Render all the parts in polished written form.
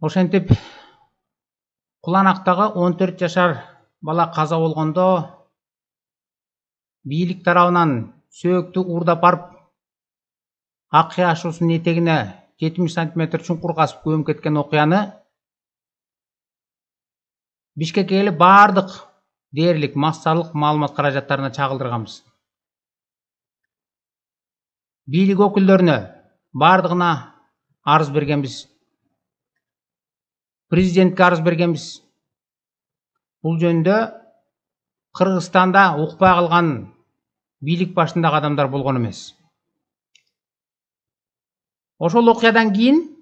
Ошентип Куланактагы 14 жашар бала каза болгондо бийлик тарабынан сөөктү уурдап барып Ак Кыя ашуусунун этегине 70 сантиметр чуңкур казып көмүп кеткен окуяны Бишкекке келип бардык дээрлик массалык маалымат каражаттарына чагылдырганбыз. Бийлик өкүлдөрүнө бардыгына арыз бергенбиз. Президентке арыз бергенбиз. Бул жөнүндө Кыргызстанда укпай калган бийлик башындагы адамдар болгон эмес. Ошол окуядан кийин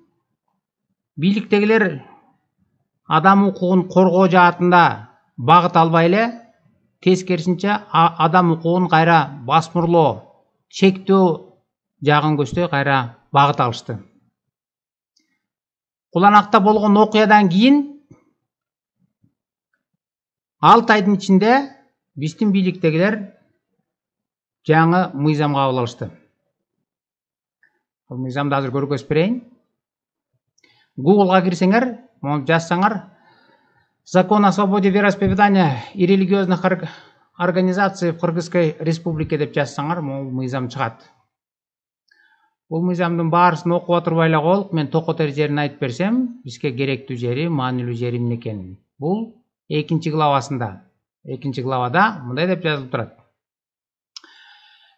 бийликтегилер адам укугун коргоо жаатында багыт албай эле, тескерисинче адам укугун кайра басмырлоо, чектөө жагын көздөй кайра багыт алышты. Куланакта болгон окуядан кийин 6 айдын ичинде биздин бийликтегилер жаңы мыйзам кабыл алышты. Бул мыйзамды азыр көргөзүп берейин. Google'га кирсеңер, мону жазсаңар, Закон о свободе вероисповедания и религиозных организаций в Кыргызской республике деп жазсаңар, бул мыйзам чыгат. Бул мыйзамдын баарысын окуп отурбай эле коелук, мен токотор жерин айтып берсем, бизге керектүү жери, маанилүү жери эмне экенин. Бул 2 главасында. 2 главада мындай деп жазылып турат.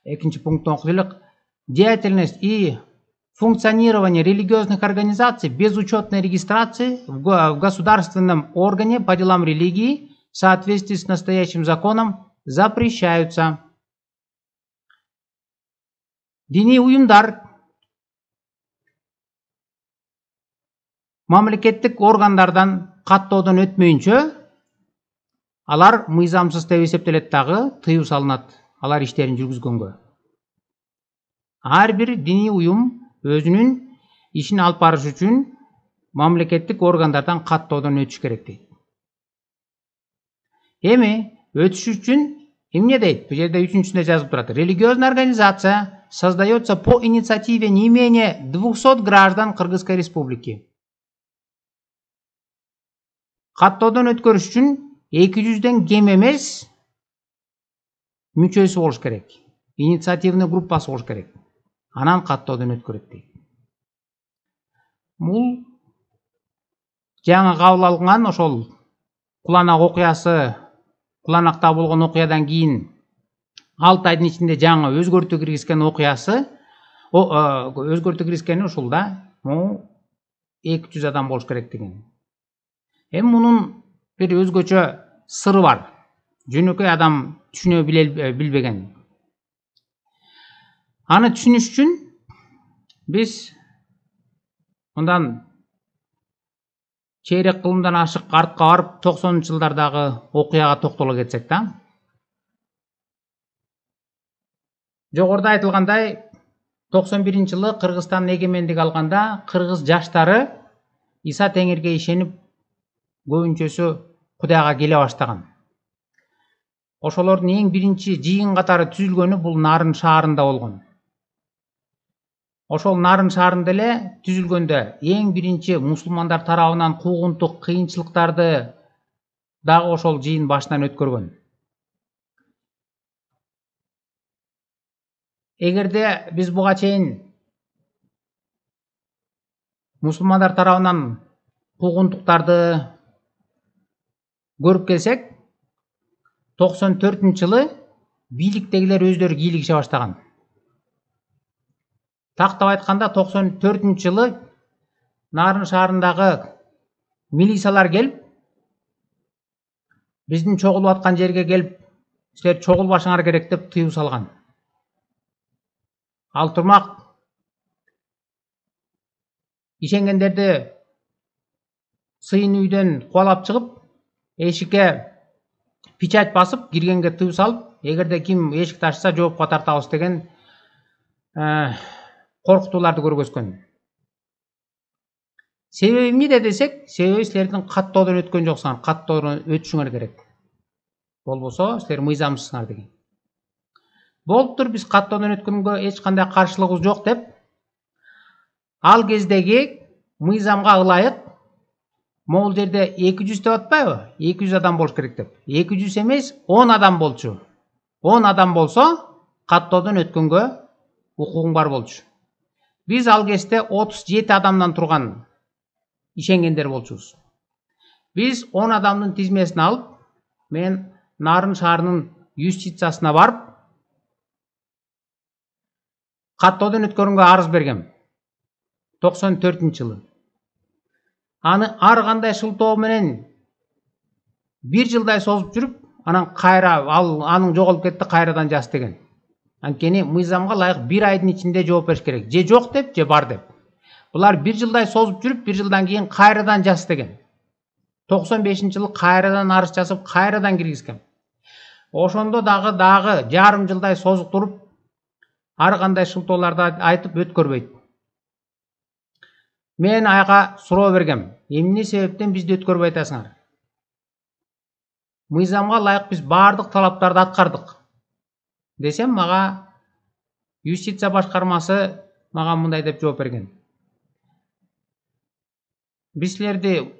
2 пункттон окуйлук. Деятельность и функционирование религиозных организаций без учетной регистрации в государственном органе по делам религии в соответствии с настоящим законом запрещаются. Дини уюмдар мамлекеттик органдардан каттоодон өтмөйүнчө алар мыйзамсыз деп эсептелет дагы, тыюу салынат алар иштерин жүргүзгөнгө. Ар бир дини уюм өзүнүн ишин алып барыш үчүн мамлекеттик органдардан каттоодон өтүш керек дейт. Эми өтүш үчүн эмне дейт? Бул жерде 3-сүндө жазылып турат. Религиозная организация создается по инициативе не менее 200 граждан Кыргызской республики. Каттоодон өткөрүш үчүн 200ден кем эмес мүчөсү болуш керек. Инициативный группасы болуш керек. Анан каттоодон өткөрөт дейт. Бул жаңы кабыл алынган ошол Куланак окуясы, Куланакта болгон окуядан кийин 6 айдын ичинде жаңы өзгөртүү киргизген окуясы, өзгөртүү киргизгени ушул да, 200 адам болуш керек деген. Эми мунун бир өзгөчө сыры бар. Жөнөкөй адам түшүнө билбеген. Аны түшүнүш үчүн биз мындан чейрек кылымдан ашык артка барып 90-жылдардагы окуяга токтоло кетсек да. Жогоруда айтылгандай, 91-жылы Кыргызстан эгемендик алганда кыргыз жаштары Иса Теңирге ишенип көбүнчөсү Кудайга келе баштаган. Ошолордун эң биринчи жыйын катары түзүлгөнү бул Нарын шаарында болгон. Ошол Нарын шаарында эле түзүлгөндө эң биринчи мусулмандар тарабынан куугунтук кыйынчылыктарды дагы ошол жыйын башынан өткөргөн. Эгерде биз буга чейин мусулмандар тарабынан куугунтуктарды көрүп келсек, 94-жылы бийликтегилер өздөрү кийлигише баштаган. Тактап айтканда 94-жылы Нарын шаарындагы милициялар келип, биздин чогулуп аткан жерге келип, силер чогулбашыңар керек деп тыюу салган. Ал турмак ишенгендерди сыйын үйдөн кубалап чыгып, эшикке печать басып, киргенге тыюу салып, эгерде ким эшикти ачса жоопко тартабыз деген коркутууларды көргөзгөн. Себеби эмне десек, себеби силердин каттоодон өткөн жоксуңар, каттоодон өтүшүңөр керек. Болбосо силер мыйзамсызсыңар деген. Болуптур, биз каттоодон өткөнгө эч кандай каршылыгыбыз жок деп, ал кездеги мыйзамга ылайык Могул жерде 200 деп атпайбы? 200 адам болуш керек деп. 200 эмес, 10 адам болчу. 10 адам болсо, каттоодон өткөнгө укугуң бар болчу. Биз ал кезде 37 адамдан турган ишенгендер болчубуз. Биз 10 адамдын тизмесин алып, мен Нарын шаарынын юстициясына барып, каттоодон өткөргөнгө арыз бергем. 94-жылы. Аны ар кандай шылтоо менен 1 жылдай созуп жүрүп, анан кайра анын жоголуп кетти, кайрадан жаз деген. Анткени мыйзамга ылайык 1 айдын ичинде жооп бериш керек. Же жок деп, же бар деп. Булар 1 жылдай созуп жүрүп, 1 жылдан кийин кайрадан жаз деген. 95-жылы кайрадан арыз жазып, кайрадан киргизгем. Ошондо дагы жарым жылдай созуктуруп, ар кандай шылтоолорду айтып өткөрбөйт. Мен айга суроо бергем. Эмне себептен бизди өткөрбөй атасыңар? Мыйзамга ылайык биз бардык талаптарды аткардык. Десем, мага юстиция башкармасы мага мындай деп жооп берген. Биз силерди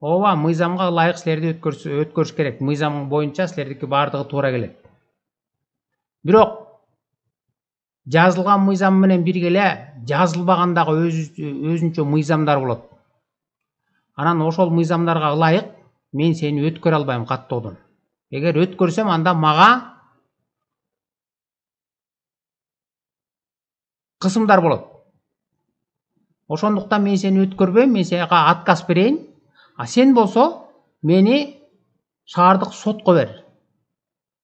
ооба мыйзамга ылайык силерди өткөрүш керек. Мыйзам боюнча силердики бардыгы туура келет. Бирок жазылган мыйзам менен бирге эле жазылбагандагы өзүнчө мыйзамдар болот. Анан ошол мыйзамдарга ылайык мен сени өткөрө албайм каттоодон. Эгер өткөрсөм, анда мага кысымдар болот. Ошондуктан мен сени өткөрбөйм, мен сага отказ берейин. А сен болсо мени шаардык сотко бер.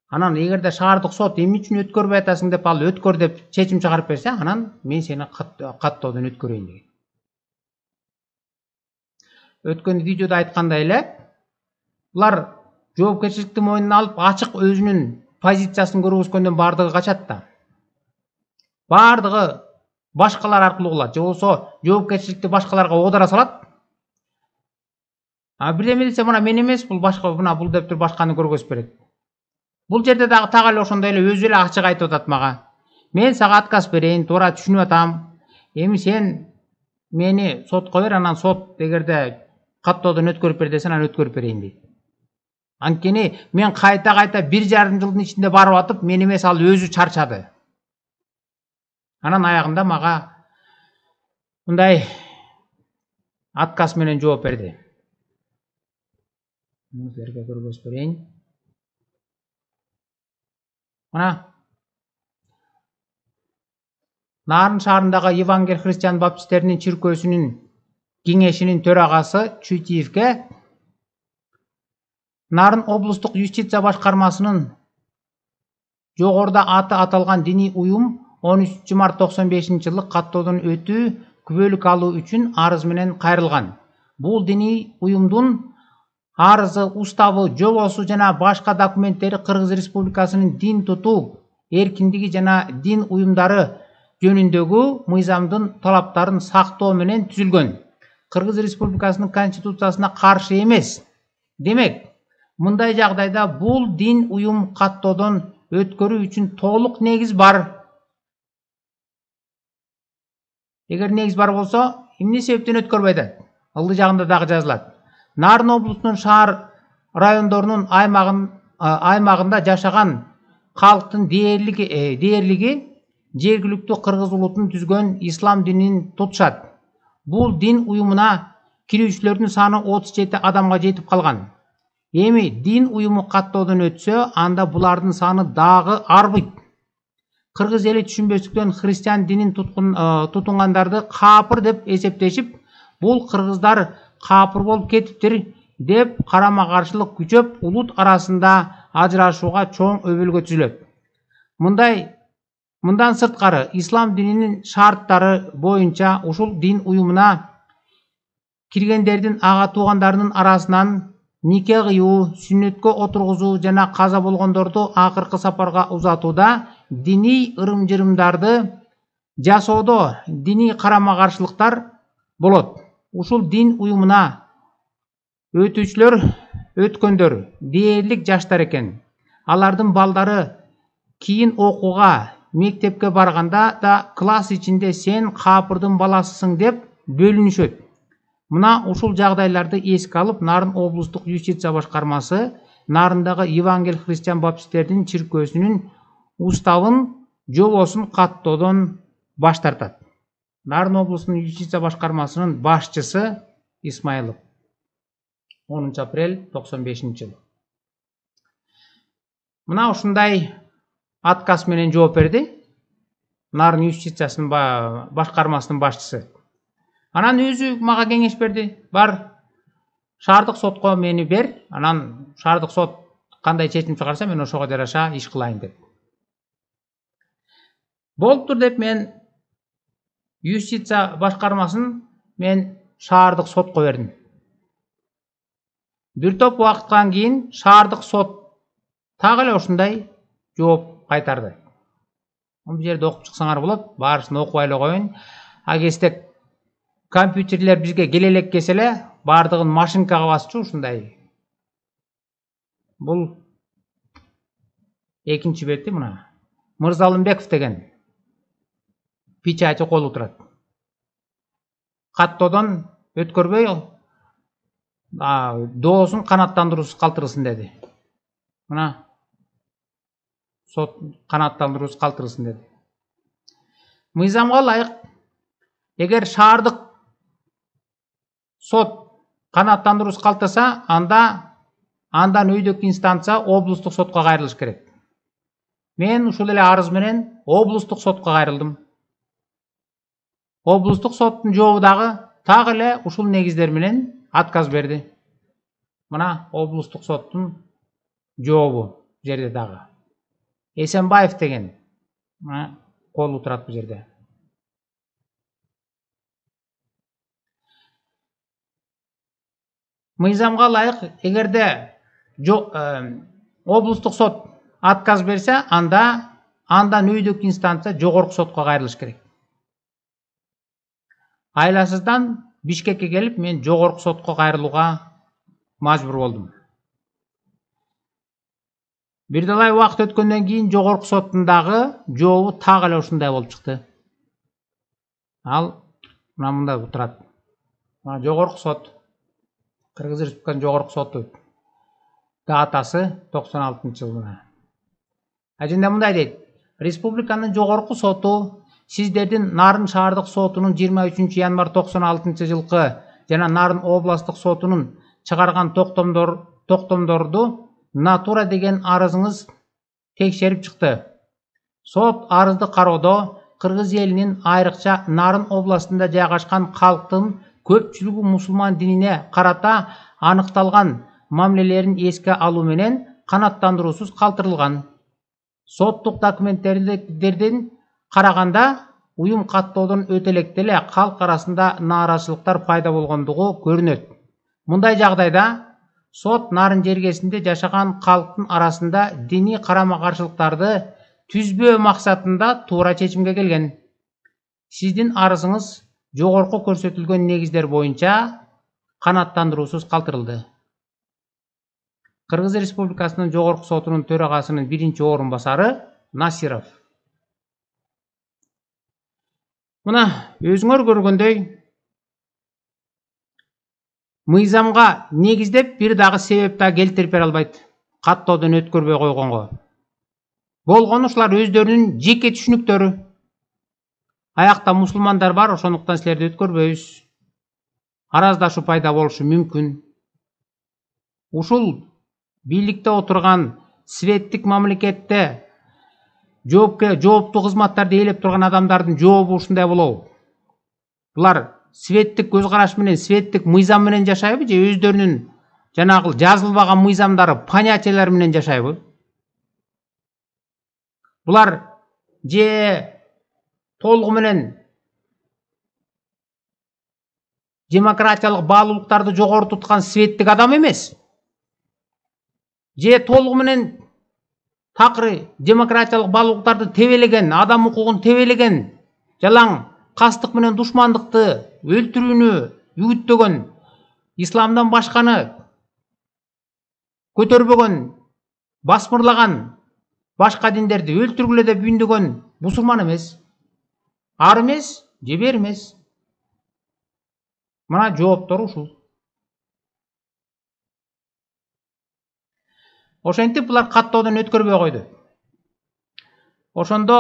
Анан эгерде шаардык сот эмне үчүн өткөрбөй атасың деп ал өткөр деп чечим чыгарып берсе, анан мен сени каттоодон өткөрөйүн деген. Өткөн видеодо айткандай эле, булар жоопкерчиликти мойнуна алып, ачык өзүнүн позициясын көргөзгөндөн бардыгы качат да. Бардыгы башкалар аркылуу кылат, же болсо жоопкерчиликти башкаларга оодара салат. А бирдеме десе, мына мен эмес, бул башка, мына бул деп туруп башканы көргөзүп берет. Бул жерде дагы так эле ошондой эле өзү эле ачык айтып атат мага. Мен сага отказ берейин, туура түшүнүп атам. Эми сен мени сотко бер, анан сот эгерде каттоодон өткөрүп бер десең, анан өткөрүп берейин дейт. Анткени мен кайта 1,5 жылдын ичинде барып атып, мен эмес, ал өзү чарчады. Анан аягында мага мындай отказ менен жооп берди. Силерге көргөзүп берейин. Мына Нарын шаарындагы Евангел христиан баптисттеринин чиркөөсүнүн кеңешинин төрагасы Чуйтиевке Нарын облустук юстиция башкармасынын жогоруда аты аталган диний уюм 13 март 95-жылы каттоодон өтүү күбөлүк алуу үчүн арыз менен кайрылган. Бул диний уюмдун арызы, уставы, жобосу жана башка документтери Кыргыз Республикасынын дин тутуу эркиндиги жана дин уюмдары жөнүндөгү мыйзамдын талаптарын сактоо менен түзүлгөн. Кыргыз Республикасынын конституциясына каршы эмес. Демек, мындай жагдайда бул дин уюм каттоодон өткөрүү үчүн толук негиз бар. Эгер негиз бар болсо, эмне себептен өткөрбөй атат? Ылдый жагында дагы жазылат. Нарын облусунун шаар райондорунун аймагында жашаган калктын дээрлиги жергиликтүү кыргыз улутун түзгөн ислам динин тутушат. Бул дин уюмуна кирүүчүлөрдүн саны 37 адамга жетип калган. Эми дин уюму каттоодон өтсө, анда булардын саны дагы арбыйт. Кыргыз эли түшүнбөстүктөн христиан динин тутунгандарды капыр деп эсептешип, бул кыргыздар капыр болуп кетиптир деп карама каршылык күчөп, улут арасында ажырашууга чоң өбөлгө түзүлөт. Мындан сырткары, ислам дининин шарттары боюнча ушул дин уюмуна киргендердин ага туугандарынын арасынан нике кыюу, сүннөткө отургузуу жана каза болгондорду акыркы сапарга узатууда диний ырым-жырымдарды жасоодо диний карама каршылыктар болот. Ушул дин уюмуна өткөндөр дээрлик жаштар экен. Алардын балдары кийин окууга, мектепке барганда да класс ичинде сен капырдын баласысың деп бөлүнүшөт. Мына ушул жагдайларды эске алып, Нарын облустук юстиция башкармасы Нарындагы Евангел христиан баптисттердин чиркөөсүнүн уставын жобосун каттоодон баш тартат. Нарын облусунун юстиция башкармасынын башчысы Исмайлов. 10 апрель 95-жыл. Мына ушундай отказ менен жооп берди Нарын юстициясынын башкармасынын башчысы. Анан өзү мага кеңеш берди. Бар шаардык сотко мени бер, анан шаардык сот кандай чечим чыгарса мен ошого жараша иш кылайын деп. Болуптур деп мен юстиция башкармасын мен шаардык сотко бердим. Бир топ убакыттан кийин шаардык сот так эле ушундай жооп кайтарды. Бул жерде окуп чыксаңар болот, баарысын окуп эле коеюн. А кезде компьютерлер бизге келе элек келсе эле баардыгын машинкага басчу ушундай. Бул экинчи бети мына. Мырзалымбеков деген печати колу турат. Каттоодон өткөрбөй доосун канааттандыруусуз калтырылсын деди. Мына сот канааттандыруусуз калтырылсын деди. Мыйзамга ылайык, эгер шаардык сот канааттандыруусуз калтырса, андан өйдөк инстанция облустук сотко кайрылыш керек. Мен ушул эле арыз менен облустук сотко кайрылдым. Облустук соттун жообу дагы так эле ушул негиздер менен отказ берди. Мына облустук соттун жообу жерде дагы. Эсенбаев деген колу турат бул жерде. Мыйзамга ылайык, эгерде облустук сот отказ берсе, андан өйдөк инстанция жогорку сотко кайрылыш керек. Айласыздан Бишкекке келип, мен жогорку сотко кайрылууга мажбур болдум. Бир далай убакыт өткөндөн кийин жогорку соттун дагы жообу так эле ушундай болуп чыкты. Ал мына мындай турат. Мына жогорку сот, Кыргыз Республикасынын жогорку соту датасы 96-жыл мына. Ажында мындай дейт: Республиканын жогорку соту сиздердин Нарын шаардык сотунун 23 январь 96-жылкы жана Нарын областык сотунун чыгарган токтомдорду натура деген арызыңыз текшерип чыкты. Сот арызды кароодо Кыргыз элинин, айрыкча Нарын областында жайгашкан калктын көпчүлүгү мусулман динине карата аныкталган мамилелерин эске алуу менен канааттандыруусуз калтырылган. Соттук документтерден караганда уюм каттоодон өтө электе эле калк арасында нааразычылыктар пайда болгондугу көрүнөт. Мындай жагдайда сот Нарын жергесинде жашаган калктын арасында диний карама-каршылыктарды түзбөө максатында туура чечимге келген. Сиздин арызыңыз жогорку көрсөтүлгөн негиздер боюнча канааттандыруусуз калтырылды. Кыргыз Республикасынын жогорку сотунун төрагасынын 1-орун басары Насиров. Мына өзүңөр көргөндөй мыйзамга негиздеп бир дагы себеп да келтирип бере албайт. Каттоодон өткөрбөй койгонго. Болгону ушулар өздөрүнүн жеке түшүнүктөрү. Аякта мусулмандар бар, ошондуктан силерди өткөрбөйбүз. Араздашуу пайда болушу мүмкүн. Ушул бийликте отурган светтик мамлекетте жооптуу кызматтарды ээлеп турган адамдардын жообу ушундай болобу? Булар светтик көз караш менен, светтик мыйзам менен жашайбы же өздөрүнүн жанагы жазылбаган мыйзамдары, понятиялары менен жашайбы? Булар же толугу менен демократиялык баалуулуктарды жогору туткан светтик адам эмес? Же толугу менен такыры демократиялык баалуулуктарды тебелеген, адам укугун тебелеген, жалаң кастык менен душмандыкты, өлтүрүүнү үгүттөгөн, исламдан башканы көтөрбөгөн, басмырлаган, башка диндерди өлтүргүлө деп үндөгөн мусулман эмес? Ар эмес, же бер эмес? Мына жооптору ушул. Ошентип булар каттоодон өткөрбөй койду. Ошондо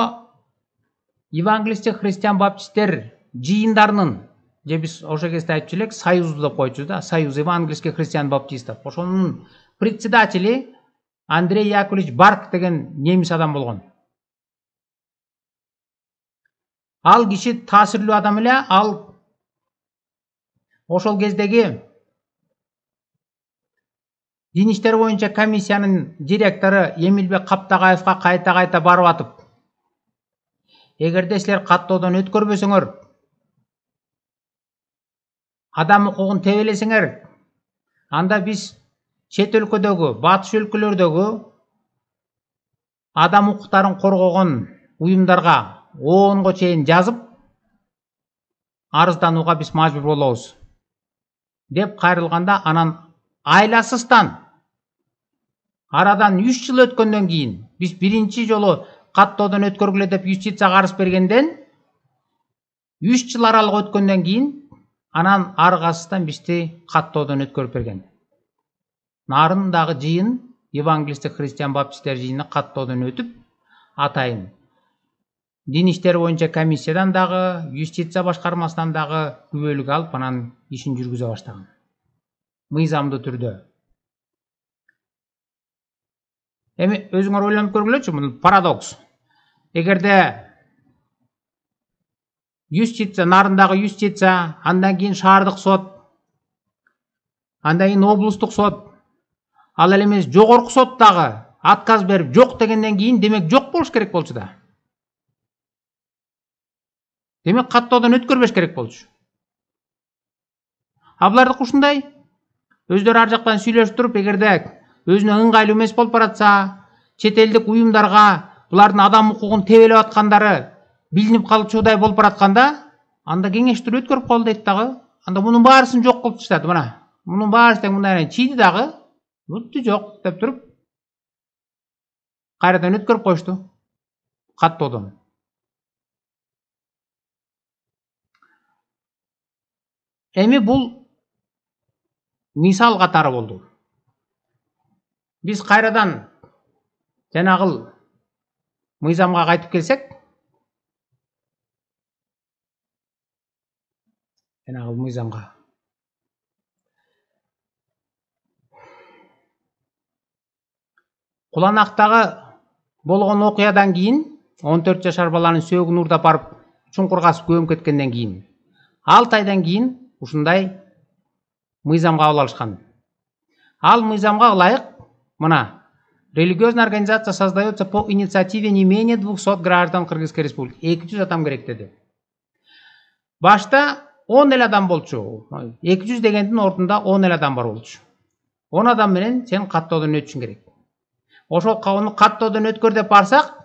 евангелистче христиан баптисттер жыйындарынын, же биз ошол кезде айтчу элек союз деп койчубуз да, союз евангельских христиан баптистов. Ошонун председатели Андрей Яковлевич Барк деген немис адам болгон. Ал киши таасирлүү адам эле. Ал ошол кездеги дин иштер боюнча комиссиянын директору Эмилбек Каптагаевга кайта барып атып, эгерде силер каттоодон өткөрбөсөңөр, адам укугун тебелесеңер, анда биз чет өлкөдөгү, батыш өлкөлөрдөгү адам укуктарын коргогон уюмдарга 10го чейин жазып, арызданууга биз мажбур болобуз деп кайрылганда, анан айласыздан арадан 3 жыл өткөндөн кийин биз биринчи жолу каттоодон өткөргүлө деп юстицияга арыз бергенден 3 жыл аралык өткөндөн кийин анан аргасыздан бизди каттоодон өткөрүп берген. Нарындагы жыйын, евангелисттик христиан баптисттер жыйыны каттоодон өтүп, атайын дин иштер боюнча комиссиядан дагы, юстиция башкармасынан дагы күбөлүк алып, анан ишин жүргүзө баштаган. Мыйзамдуу түрдө. Эми өзүңөр ойлонуп көргүлөчү, бул парадокс. Эгерде юстиция, нарындагы юстиция, андан кийин шаардык сот, андан кийин облустук сот, ал эле эмес жогорку сот дагы отказ берип жок дегенден кийин, демек жок болуш керек болчу да. Демек каттоодон өткөрбөш керек болчу. А булардыкы ушундай. Өздөрү ар жактан сүйлөшүп туруп, эгерде өзүнө ыңгайлуу эмес болуп баратса, чет элдик уюмдарга булардын адам укугун тебелеп аткандары билинип калчудай болуп баратканда, анда кеңештир өткөрүп коелу дейт дагы. Анда мунун баарысын жок кылып таштады. Мына, мунун баарысы тең мындай чийди дагы. Бүттү жок деп туруп, кайрадан өткөрүп коюшту каттоодон. Эми бул мисал катары болду. Биз кайрадан жанагыл мыйзамга кайтып келсек, жанагыл мыйзамга. Куланактагы болгон окуядан кийин 14 жашар баланын сөөгүн уурдап барып чуңкурга көмүп кеткенден кийин 6 айдан кийин ушундай мыйзамга кабыл алышкан. Ал мыйзамга ылайык мына религиозная организация создается по инициативе не менее 200 граждан Кыргызской республики. 200 адам керек деди. Башта 10 эле адам болчу. 200 дегендин ордунда 10 эле адам бар болчу. 10 адам менен сен каттоодон өтүшүң керек. Ошол кабылны каттоодон өткөр деп барсак,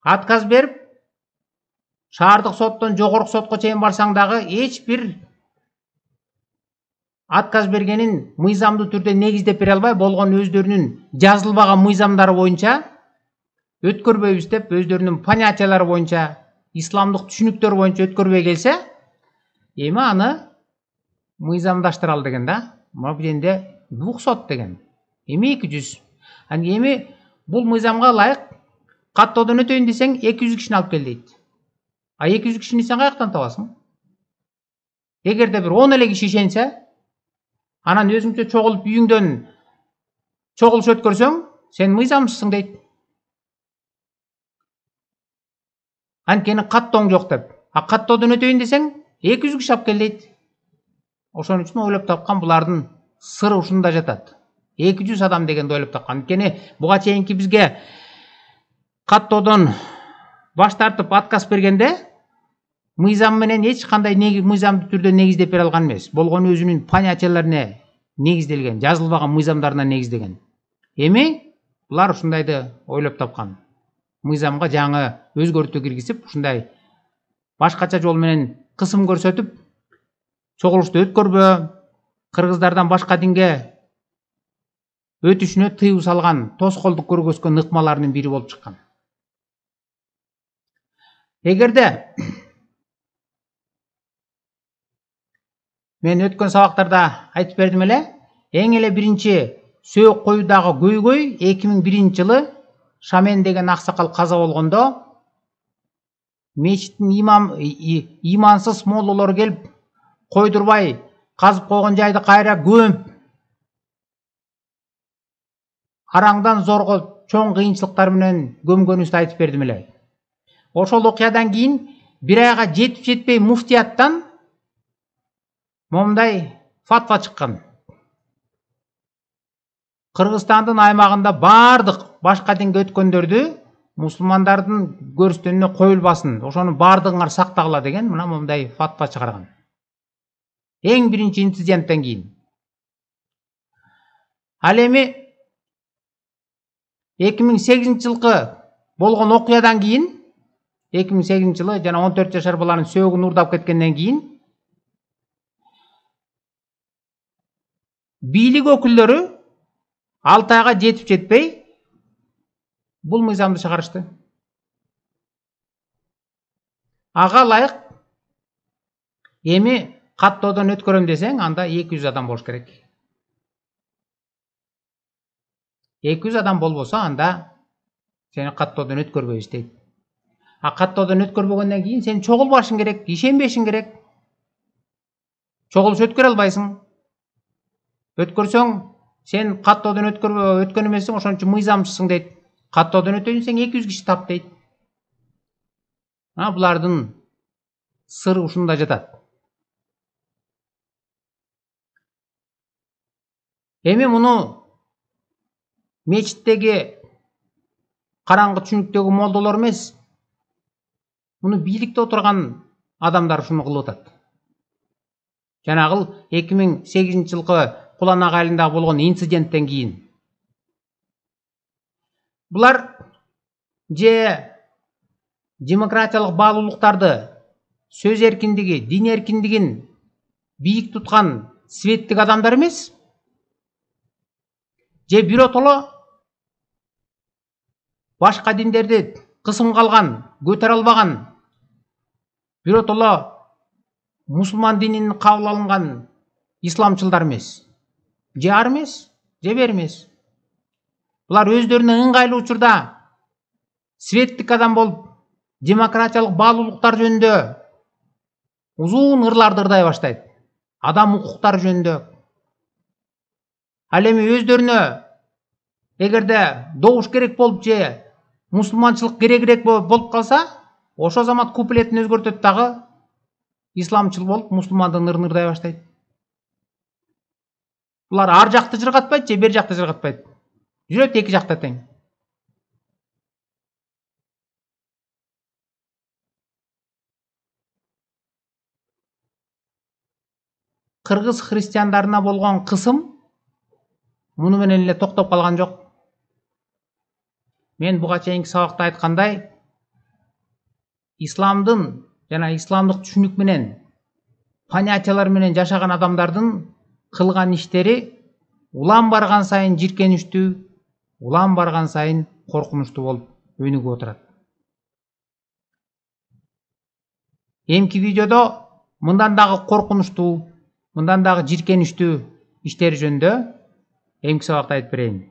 отказ берип, шаардык соттон жогорку сотко чейин барсаң дагы эч бир отказ бергенин мыйзамдуу түрдө негиздеп бере албай, болгон өздөрүнүн жазылбаган мыйзамдары боюнча өткөрбөйбүз деп, өздөрүнүн понятиялары боюнча, исламдык түшүнүктөр боюнча өткөрбөй келсе, эми аны мыйзамдаштыралы деген да. Мына бул жерде 200 деген. Эми 200. Эми бул мыйзамга ылайык каттоодон өтөйүн десең 200 кишини алып кел дейт. А 200 кишини сен каяктан табасың? Эгерде бир 10 эле киши ишенсе, анан өзүңчө чогулуп үйүңдөн чогулуш өткөрсөң, сен мыйзамчысың дейт. Анткени каттооң жок деп. А каттоодон өтөйүн десең 200 киши алып кел дейт. Ошон үчүн ойлоп тапкан булардын сыры ушунда жатат. 200 адам дегенди ойлоп тапкан. Анткени буга чейинки бизге каттоодон баш тартып отказ бергенде мыйзам менен эч кандай мыйзамдуу түрдө негиздеп бере алган эмес. Болгон өзүнүн понятияларына негизделген, жазылбаган мыйзамдарына негиздеген. Эми булар ушундайды ойлоп тапкан. Мыйзамга жаңы өзгөртүү киргизип, ушундай башкача жол менен кысым көрсөтүп, чогулушту өткөрбө, кыргыздардан башка динге өтүшүнө тыюу салган, тоскоолдук көргөзгөн ыкмаларынын бири болуп чыккан. Эгерде Мен өткөн сабактарда айтып бердим эле. Эң эле биринчи сөөк коюдагы көйгөй 2001 жылы Шамен деген аксакал каза болгондо мечиттин имансыз моллолор келип койдурбай казып койгон жайды кайра көмүп араңдан зорго чоң кыйынчылыктар менен көмгөнүбүздү айтып бердим эле. Ошол окуядан кийин бир айга жетип жетпей муфтияттан момундай фатва чыккан. Кыргызстандын аймагында бардык башка динге өткөндөрдү мусулмандардын көрүстөнүнө коюлбасын, ошону бардыгыңар сактагыла деген мына момундай фатва чыгарган. Эң биринчи инциденттен кийин. Ал эми 2008 жылкы болгон окуядан кийин 2008 жылы жана 14 жашар баланын сөөгүн уурдап кеткенден кийин бийлик өкүлдөрү 6 айга жетип жетпей бул мыйзамды чыгарышты. Ага ылайык эми каттоодон өткөрөм десең, анда 200 адам болуш керек. 200 адам болбосо анда сени каттоодон өткөрбөйбүз дейт. А каттоодон өткөрбөгөндөн кийин сен чогулбашың керек, ишенбешиң керек. Чогулуш өткөрө албайсың. Өткөрсөң сен каттоодон өткөн эмессиң, ошон үчүн мыйзамчысың дейт. Каттоодон өтөйүн десең 200 киши тап дейт. Булардын сыры ушунда жатат. Эми муну мечиттеги караңгы түшүнүктөгү молдолор эмес, муну бийликте отурган адамдар ушуну кылып атат. Жанагыл 2008 жылкы Куланак айылында болгон инциденттен кийин. Булар же демократиялык баалуулуктарды, сөз эркиндиги, дин эркиндигин бийик туткан светтик адамдар эмес, же биротоло башка диндерди кысымга алган, көтөрө албаган, биротоло мусулман динин кабыл алынган исламчылдар эмес. Же ар эмес, же бер эмес. Булар өздөрүнө ыңгайлуу учурда светтик адам болуп, демократиялык баалуулуктар жөнүндө узун ырларды ырдай баштайт. Адам укуктары жөнүндө. Ал эми өздөрүнө эгерде добуш керек болуп же мусулманчылык керегирээк болуп калса, ошо замат куплетин өзгөртөт дагы исламчыл болуп, мусулмандын ырын ырдай баштайт. Булар ар жакты жыргатпайт же бер жакты жыргатпайт. Жүрөт эки жакта тең. Кыргыз христиандарына болгон кысым муну менен эле токтоп калган жок. Мен буга чейинки сабакта айткандай, исламдын жана исламдык түшүнүк менен, понятиялар менен жашаган адамдардын кылган иштери улам барган сайын жиркеничтүү, улам барган сайын коркунучтуу болуп өнүгүп отурат. Эмки видеодо мындан дагы коркунучтуу, мындан дагы жиркеничтүү иштери жөнүндө эмки сабакта айтып берейин.